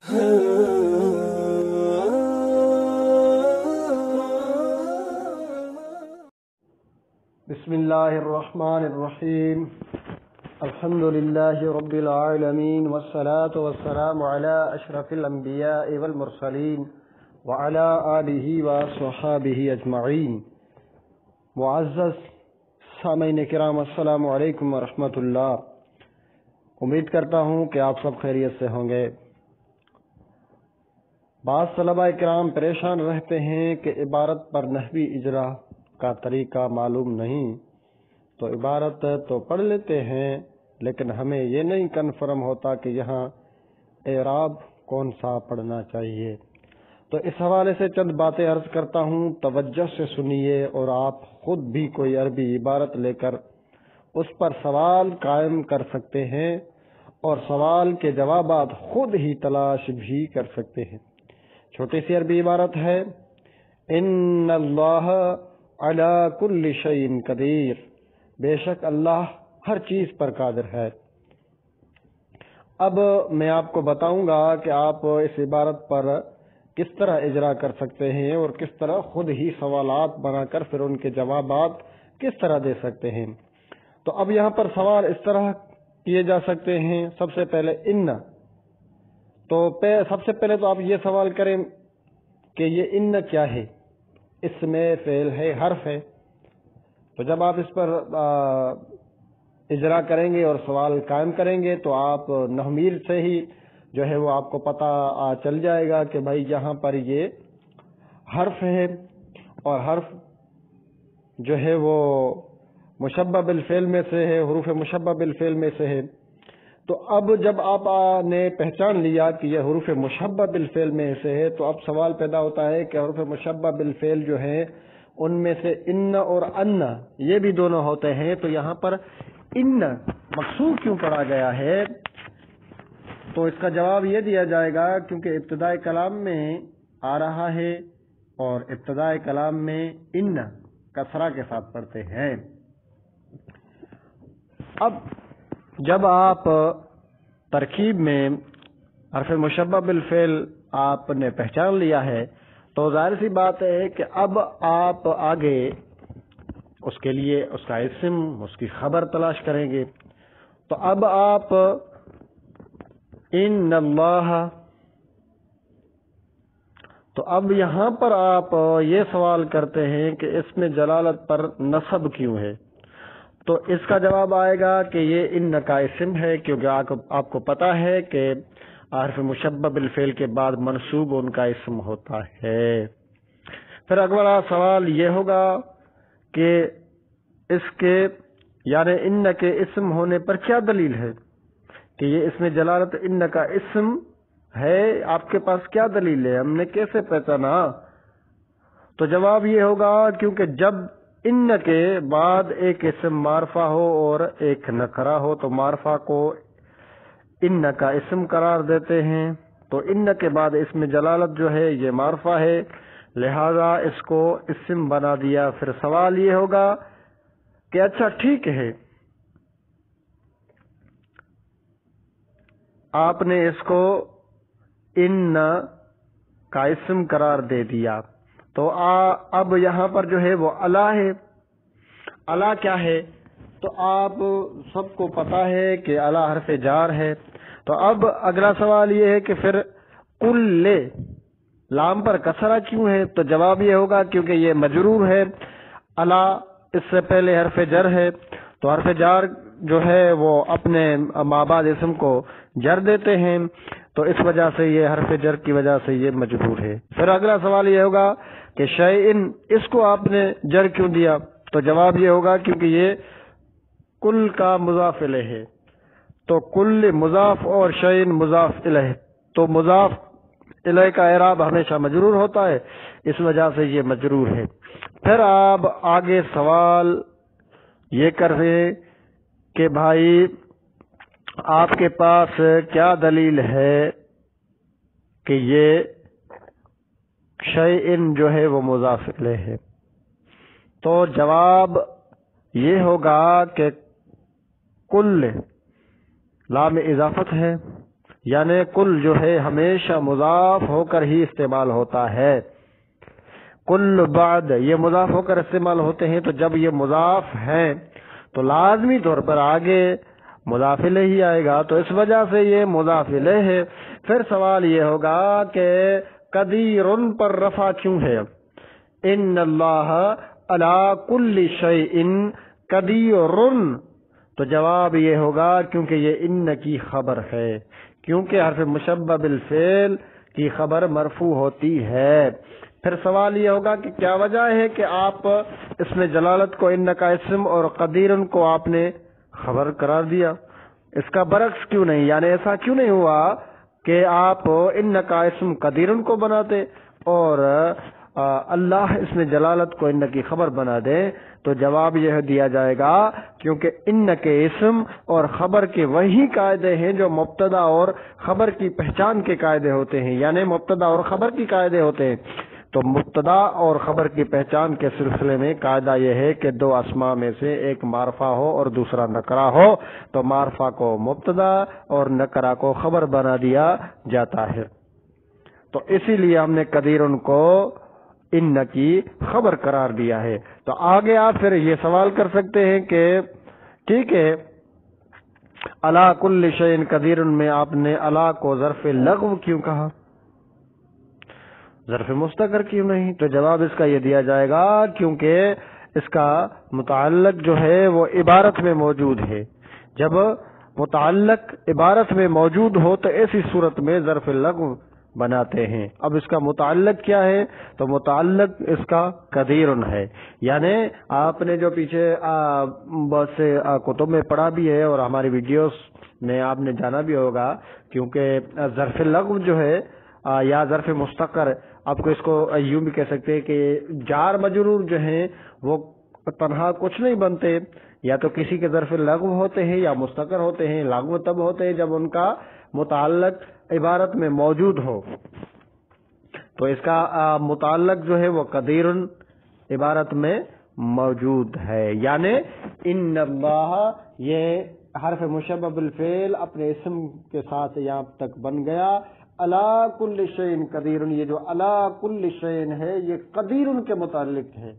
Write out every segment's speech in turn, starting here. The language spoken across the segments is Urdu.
بسم اللہ الرحمن الرحیم الحمد للہ رب العالمین والصلاة والسلام علی اشرف الانبیاء والمرسلین وعلی آلہ وصحابہ اجمعین۔ معزز سامعین کرام، السلام علیکم ورحمۃ اللہ۔ امید کرتا ہوں کہ آپ سب خیریت سے ہوں گے۔ بعض طلباء کرام پریشان رہتے ہیں کہ عبارت پر نحوی اجرا کا طریقہ معلوم نہیں، تو عبارت تو پڑھ لیتے ہیں لیکن ہمیں یہ نہیں کنفرم ہوتا کہ یہاں اعراب کون سا پڑھنا چاہیے۔ تو اس حوالے سے چند باتیں عرض کرتا ہوں، توجہ سے سنیے اور آپ خود بھی کوئی عربی عبارت لے کر اس پر سوال قائم کر سکتے ہیں اور سوال کے جوابات خود ہی تلاش بھی کر سکتے ہیں۔ چھوٹی سی عربی عبارت ہے، ان اللہ علی کل شیء قدیر، بے شک اللہ ہر چیز پر قادر ہے۔ اب میں آپ کو بتاؤں گا کہ آپ اس عبارت پر کس طرح اجرا کر سکتے ہیں اور کس طرح خود ہی سوالات بنا کر پھر ان کے جوابات کس طرح دے سکتے ہیں۔ تو اب یہاں پر سوال اس طرح کیے جا سکتے ہیں۔ سب سے پہلے ان، تو سب سے پہلے تو آپ یہ سوال کریں کہ یہ ان کیا ہے؟ اس میں فعل ہے، حرف ہے۔ تو جب آپ اس پر اجرا کریں گے اور سوال قائم کریں گے تو آپ نحویر سے ہی جو ہے وہ آپ کو پتہ چل جائے گا کہ بھائی یہاں پر یہ حرف ہے اور حرف جو ہے وہ مشبہ بالفعل میں سے ہے، حروف مشبہ بالفعل میں سے ہے۔ تو اب جب آپ نے پہچان لیا کہ یہ حروف مشبہ بالفعل میں سے ہے تو اب سوال پیدا ہوتا ہے کہ حروف مشبہ بالفعل جو ہیں ان میں سے ان اور ان یہ بھی دونوں ہوتے ہیں، تو یہاں پر ان مقصور کیوں پڑھا گیا ہے؟ تو اس کا جواب یہ دیا جائے گا کیونکہ ابتدائی کلام میں آ رہا ہے اور ابتدائی کلام میں ان کسرہ کے ساتھ پڑھتے ہیں۔ اب جب آپ ترکیب میں حرف مشبہ بالفعل آپ نے پہچان لیا ہے تو ظاہر سی بات ہے کہ اب آپ آگے اس کے لیے اس کا اسم، اس کی خبر تلاش کریں گے۔ تو اب آپ ان اللہ، تو اب یہاں پر آپ یہ سوال کرتے ہیں کہ اس میں جلالت پر نصب کیوں ہے؟ تو اس کا جواب آئے گا کہ یہ ان کا اسم ہے، کیونکہ آپ کو پتہ ہے کہ حرف مشبہ بالفعل کے بعد منصوب ان کا اسم ہوتا ہے۔ پھر اگلا سوال یہ ہوگا کہ اس کے یعنی ان کے اسم ہونے پر کیا دلیل ہے کہ یہ اس میں جلالت ان کا اسم ہے؟ آپ کے پاس کیا دلیل ہے؟ ہم نے کیسے پہچانا؟ تو جواب یہ ہوگا کیونکہ جب ان کے بعد ایک اسم معرفہ ہو اور ایک نکرہ ہو تو معرفہ کو ان کا اسم قرار دیتے ہیں، تو ان کے بعد اس میں جلالت جو ہے یہ معرفہ ہے، لہذا اس کو اسم بنا دیا۔ پھر سوال یہ ہوگا کہ اچھا ٹھیک ہے، آپ نے اس کو ان کا اسم قرار دے دیا، تو اب یہاں پر جو ہے وہ الا ہے۔ الا کیا ہے؟ تو آپ سب کو پتہ ہے کہ الا حرف جار ہے۔ تو اب اگلا سوال یہ ہے کہ پھر کل لام پر کسرہ کیوں ہے؟ تو جواب یہ ہوگا کیونکہ یہ مجرور ہے۔ الا اس سے پہلے حرف جر ہے، تو حرف جار جو ہے وہ اپنے مابعد اسم کو جر دیتے ہیں، تو اس وجہ سے یہ حرف جر کی وجہ سے یہ مجرور ہے۔ پھر اگلا سوال یہ ہوگا کہ شیئن اس کو آپ نے جر کیوں دیا؟ تو جواب یہ ہوگا کیونکہ یہ کل کا مضاف الیہ ہے، تو کل مضاف اور شیئن مضاف الیہ، تو مضاف الیہ کا اعراب ہمیشہ مجرور ہوتا ہے، اس وجہ سے یہ مجرور ہے۔ پھر آپ آگے سوال یہ کر رہے کہ بھائی آپ کے پاس کیا دلیل ہے کہ یہ شیئن جو ہے وہ مضاف الیہ ہے؟ تو جواب یہ ہوگا کہ کل لام اضافت ہے، یعنی کل جو ہے ہمیشہ مضاف ہو کر ہی استعمال ہوتا ہے. کل بعد یہ مضاف ہو کر استعمال ہوتے ہیں، تو جب یہ مضاف ہیں تو لازمی طور پر آگے مضاف الیہ ہی آئے گا، تو اس وجہ سے یہ مضاف الیہ ہے. پھر سوال یہ ہوگا کہ قدیر پر رفع کیوں ہے؟ ان اللہ علی کل شیء قدیر، تو جواب یہ ہوگا کیونکہ یہ ان کی خبر ہے، کیونکہ حرف مشبہ بالفعل کی خبر مرفوع ہوتی ہے. پھر سوال یہ ہوگا کہ کیا وجہ ہے کہ آپ اس میں جلالت کو ان کا اسم اور قدیر کو آپ نے خبر قرار دیا؟ اس کا برعکس کیوں نہیں، یعنی ایسا کیوں نہیں ہوا کہ آپ ان کا اسم قدیر کو بناتے اور اللہ اس میں جلالت کو ان کی خبر بنا دیں؟ تو جواب یہ دیا جائے گا کیونکہ ان کے اسم اور خبر کے وہی قاعدے ہیں جو مبتدا اور خبر کی پہچان کے قاعدے ہوتے ہیں، یعنی مبتدا اور خبر کی قاعدے ہوتے ہیں. تو مبتدا اور خبر کی پہچان کے سلسلے میں قاعدہ یہ ہے کہ دو اسماء میں سے ایک معرفہ ہو اور دوسرا نکرہ ہو، تو معرفہ کو مبتدا اور نکرہ کو خبر بنا دیا جاتا ہے. تو اسی لیے ہم نے قدیر کو ان کی خبر قرار دیا ہے. تو آگے آپ پھر یہ سوال کر سکتے ہیں کہ ٹھیک ہے، الا کل شیء قدیر میں آپ نے الا کو ظرف لغو کیوں کہا، ظرف مستقر کیوں نہیں؟ تو جواب اس کا یہ دیا جائے گا کیونکہ اس کا متعلق جو ہے وہ عبارت میں موجود ہے. جب متعلق عبارت میں موجود ہو تو ایسی صورت میں ظرف لغو بناتے ہیں. اب اس کا متعلق کیا ہے؟ تو متعلق اس کا قدیر ہے. یعنی آپ نے جو پیچھے بہت سے کتب میں پڑھا بھی ہے اور ہماری ویڈیوز میں آپ نے جانا بھی ہوگا، کیونکہ ظرف لغو جو ہے یا ظرف مستقر، آپ کو اس کو یوں بھی کہہ سکتے ہیں کہ جار مجرور جو ہیں وہ تنہا کچھ نہیں بنتے، یا تو کسی کے ظرف لغو ہوتے ہیں یا مستقر ہوتے ہیں. لغو تب ہوتے ہیں جب ان کا متعلق عبارت میں موجود ہو. تو اس کا متعلق جو ہے وہ قدیر عبارت میں موجود ہے. یعنی ان اللہ، یہ حرف مشبہ بالفعل اپنے اسم کے ساتھ یہاں تک بن گیا. الا کل شیء قدیر، یہ جو الا کل شیء ہے یہ قدیر کے متعلق ہے،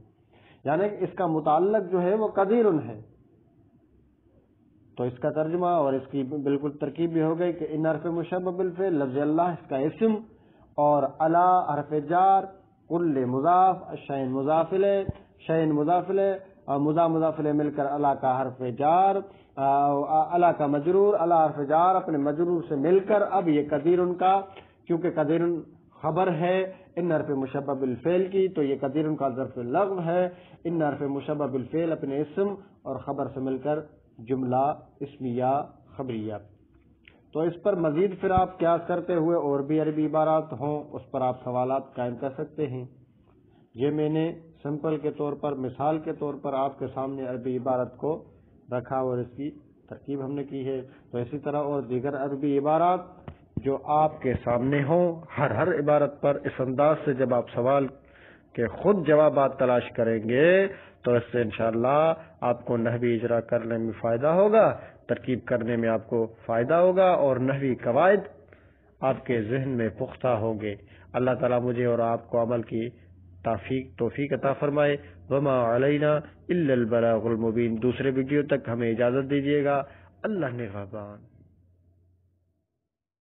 یعنی اس کا متعلق جو ہے وہ قدیر ہے. تو اس کا ترجمہ اور اس کی بالکل ترکیب بھی ہو گئی کہ ان حرف مشبہ بالفعل لفظ اللہ اس کا اسم، اور الا حرف جار، کل مضاف، شیء مضاف الیہ، شیء مضاف الیہ اور مضاف الیہ مل کر الا کا حرف جار، الا کا مجرور، الا حرف جار اپنے مجرور سے مل کر اب یہ قدیر کا، کیونکہ قدیر خبر ہے ان حرف مشبہ بالفعل کی، تو یہ قدیر کا ظرف لغو ہے. ان حرف مشبہ بالفعل اپنے اسم اور خبر سے مل کر جملہ اسمیہ خبریہ. تو اس پر مزید پھر آپ قیاس کرتے ہوئے اور بھی عربی عبارات ہوں اس پر آپ سوالات قائم کر سکتے ہیں. یہ میں نے سمپل کے طور پر، مثال کے طور پر آپ کے سامنے عربی عبارت کو رکھا اور اس کی ترکیب ہم نے کی ہے. تو اسی طرح اور دیگر عربی عبارات جو آپ کے سامنے ہوں، ہر عبارت پر اس انداز سے جب آپ سوال کے خود جوابات تلاش کریں گے تو اس سے انشاءاللہ آپ کو نحوی اجرا کرنے میں فائدہ ہوگا، ترکیب کرنے میں آپ کو فائدہ ہوگا اور نحوی قواعد آپ کے ذہن میں پختہ ہوں گے. اللہ تعالیٰ مجھے اور آپ کو عمل کی توفیق عطا فرمائے. وما علینا الا البلاغ المبین. دوسرے ویڈیو تک ہمیں اجازت دیجیے گا. اللہ نگہبان.